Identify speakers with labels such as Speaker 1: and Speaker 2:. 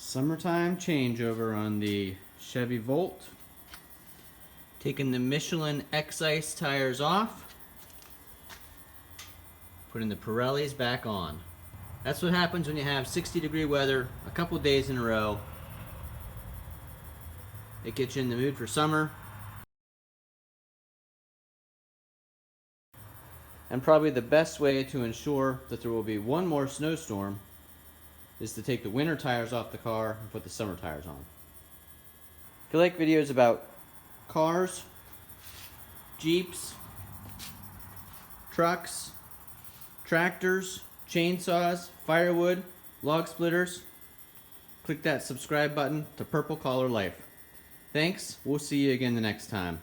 Speaker 1: Summertime changeover on the Chevy Volt. Taking the Michelin X-ICE tires off. Putting the Pirellis back on. That's what happens when you have 60-degree weather a couple days in a row. It gets you in the mood for summer. And probably the best way to ensure that there will be one more snowstorm is to take the winter tires off the car and put the summer tires on. If you like videos about cars, Jeeps, trucks, tractors, chainsaws, firewood, log splitters, click that subscribe button to Purple Collar Life. Thanks, we'll see you again the next time.